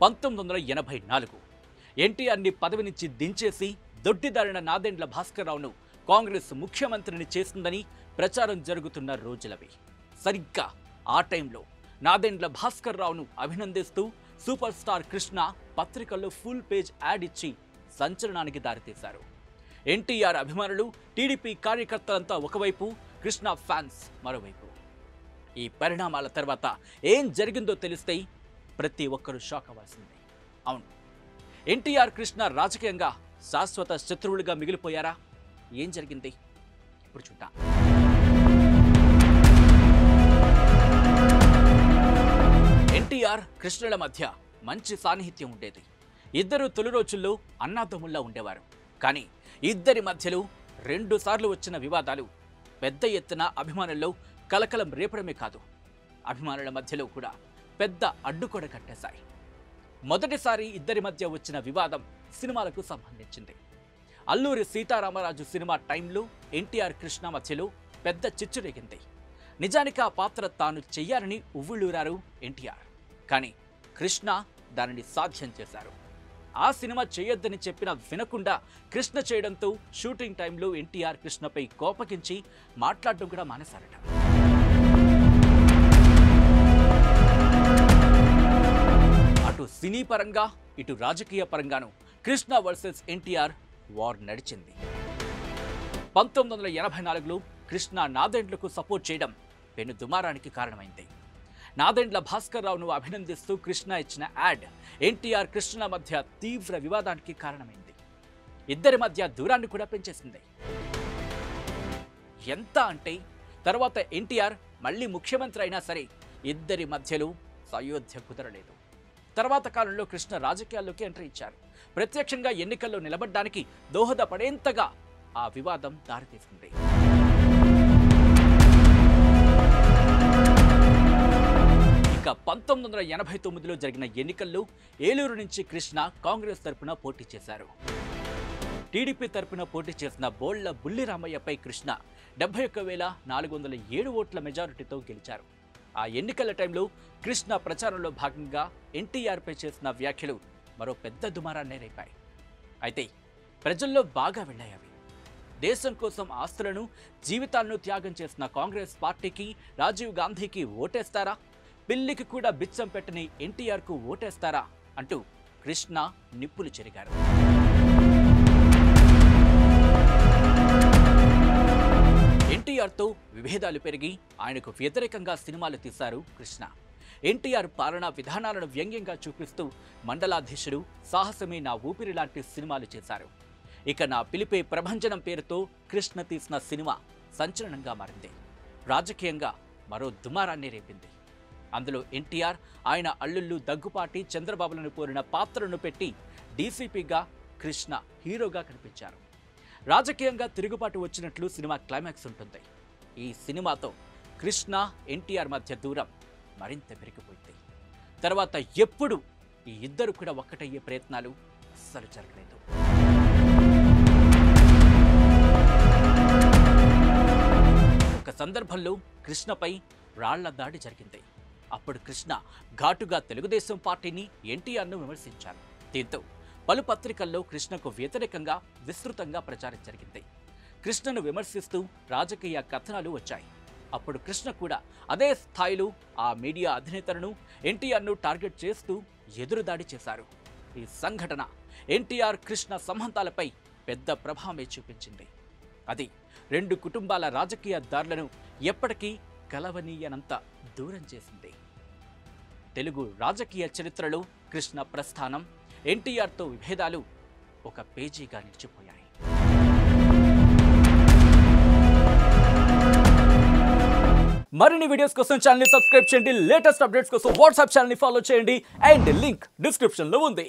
1984 ఎన్టీఆర్ని పదవి నుంచి దించేసి దొడ్డిదారిన నాదెండ్ల భాస్కర్రావును కాంగ్రెస్ ముఖ్యమంత్రిని చేస్తుందని ప్రచారం జరుగుతున్న రోజులవి. సరిగ్గా ఆ టైంలో నాదెండ్ల భాస్కర్రావును అభినందిస్తూ సూపర్ స్టార్ కృష్ణ పత్రికల్లో ఫుల్ పేజ్ యాడ్ ఇచ్చి సంచలనానికి దారితీశారు. ఎన్టీఆర్ అభిమానులు, టీడీపీ కార్యకర్తలంతా ఒకవైపు, కృష్ణ ఫ్యాన్స్ మరోవైపు. ఈ పరిణామాల తర్వాత ఏం జరిగిందో తెలిస్తే ప్రతి ఒక్కరూ షాక్ అవ్వాల్సిందే. అవును, ఎన్టీఆర్ కృష్ణ రాజకీయంగా శాశ్వత శత్రువులుగా మిగిలిపోయారా? ఏం జరిగింది ఇప్పుడు చూద్దాం. ఎన్టీఆర్ కృష్ణుల మధ్య మంచి సాన్నిహిత్యం ఉండేది. ఇద్దరు తొలి రోజుల్లో అన్నాదమ్ముల్లా ఉండేవారు. కానీ ఇద్దరి మధ్యలో 2 సార్లు వచ్చిన వివాదాలు పెద్ద ఎత్తున అభిమానుల్లో కలకలం రేపడమే కాదు, అభిమానుల మధ్యలో కూడా పెద్ద అడ్డుకొడ కట్టేశాయి. మొదటిసారి ఇద్దరి మధ్య వచ్చిన వివాదం సినిమాలకు సంబంధించింది. అల్లూరి సీతారామరాజు సినిమా టైంలో ఎన్టీఆర్ కృష్ణ మధ్యలో పెద్ద చిచ్చు రేగింది. నిజానికి ఆ పాత్ర తాను చెయ్యాలని ఉవ్వుళ్ళూరారు ఎన్టీఆర్. కానీ కృష్ణ దానిని సాధ్యం చేశారు. ఆ సినిమా చేయొద్దని చెప్పినా వినకుండా కృష్ణ చేయడంతో షూటింగ్ టైంలో ఎన్టీఆర్ కృష్ణపై కోపగించి మాట్లాడడం కూడా మానేశారట. అటు సినీ పరంగా ఇటు రాజకీయ పరంగాను కృష్ణ వర్సెస్ ఎన్టీఆర్ వార్ నడిచింది. 1984లో కృష్ణ నాదెండ్లకు సపోర్ట్ చేయడం పెను దుమారానికి కారణమైంది. నాదెండ్ల భాస్కర్రావును అభినందిస్తూ కృష్ణ ఇచ్చిన యాడ్ ఎన్టీఆర్ కృష్ణల మధ్య తీవ్ర వివాదానికి కారణమైంది. ఇద్దరి మధ్య దూరాన్ని కూడా పెంచేసింది. ఎంత అంటే తర్వాత ఎన్టీఆర్ మళ్ళీ ముఖ్యమంత్రి అయినా సరే ఇద్దరి మధ్యలో సయోధ్య కుదరలేదు. తర్వాత కాలంలో కృష్ణ రాజకీయాల్లోకి ఎంట్రీ ఇచ్చారు. ప్రత్యక్షంగా ఎన్నికల్లో నిలబడ్డానికి దోహదపడేంతగా ఆ వివాదం దారితీసింది. ఇక 1989లో జరిగిన ఎన్నికల్లో ఏలూరు నుంచి కృష్ణ కాంగ్రెస్ తరపున పోటీ చేశారు. టీడీపీ తరపున పోటీ చేసిన బోళ్ల బుల్లిరామయ్యపై కృష్ణ 71,407 ఓట్ల మెజారిటీతో గెలిచారు. ఆ ఎన్నికల టైంలో కృష్ణ ప్రచారంలో భాగంగా ఎన్టీఆర్పై చేసిన వ్యాఖ్యలు మరో పెద్ద దుమారాన్నే రేపాయి. అయితే ప్రజల్లో బాగా వెళ్ళాయి అవి. దేశం కోసం ఆస్తులను, జీవితాలను త్యాగం చేసిన కాంగ్రెస్ పార్టీకి, రాజీవ్ గాంధీకి ఓటేస్తారా? పిల్లికి కూడా బిచ్చం పెట్టని ఎన్టీఆర్కు ఓటేస్తారా అంటూ కృష్ణ నిప్పులు చెరిగారు. ఎన్టీఆర్తో విభేదాలు పెరిగి ఆయనకు వ్యతిరేకంగా సినిమాలు తీశారు కృష్ణ. ఎన్టీఆర్ పాలనా విధానాలను వ్యంగ్యంగా చూపిస్తూ మండలాధీశుడు, సాహసమే నా ఊపిరి లాంటి సినిమాలు చేశారు. ఇక నా పిలిపే ప్రభంజనం పేరుతో కృష్ణ తీసిన సినిమా సంచలనంగా మారింది. రాజకీయంగా మరో దుమారాన్ని రేపింది. అందులో ఎన్టీఆర్, ఆయన అల్లుళ్ళు దగ్గుపాటి, చంద్రబాబులను కోరిన పాత్రను పెట్టి డీసీపీగా, కృష్ణ హీరోగా కనిపించారు. రాజకీయంగా తిరుగుబాటు వచ్చినట్లు సినిమా క్లైమాక్స్ ఉంటుంది. ఈ సినిమాతో కృష్ణ, ఎన్టీఆర్ మధ్య దూరం మరింత పెరిగిపోయింది. తర్వాత ఎప్పుడు ఈ ఇద్దరు కూడా ఒక్కటయ్యే ప్రయత్నాలు అస్సలు జరగలేదు. ఒక సందర్భంలో కృష్ణపై రాళ్ల దాడి జరిగింది. అప్పుడు కృష్ణ ఘాటుగా తెలుగుదేశం పార్టీని, ఎన్టీఆర్ను విమర్శించారు. దీంతో పలు పత్రికల్లో కృష్ణకు వ్యతిరేకంగా విస్తృతంగా ప్రచారం జరిగింది. కృష్ణను విమర్శిస్తూ రాజకీయ కథనాలు వచ్చాయి. అప్పుడు కృష్ణ కూడా అదే స్థాయిలో ఆ మీడియా అధినేతలను, ఎన్టీఆర్ను టార్గెట్ చేస్తూ ఎదురుదాడి చేశారు. ఈ సంఘటన ఎన్టీఆర్ కృష్ణ సంబంధాలపై పెద్ద ప్రభావమే చూపించింది. అది 2 కుటుంబాల రాజకీయ దారులను ఎప్పటికీ కలవనీయనంత దూరం చేసింది. తెలుగు రాజకీయ చరిత్రలో కృష్ణ ప్రస్థానం, ఎన్టీఆర్తో విభేదాలు ఒక పేజీగా నిలిచిపోయాయి. మరిన్ని వీడియోస్ కోసం ఛానల్ ని సబ్స్క్రైబ్ చేయండి. లేటెస్ట్ అప్డేట్స్ కోసం వాట్సాప్ ఛానల్ ని ఫాలో చేయండి. అండ్ లింక్ డిస్క్రిప్షన్ లో ఉంది.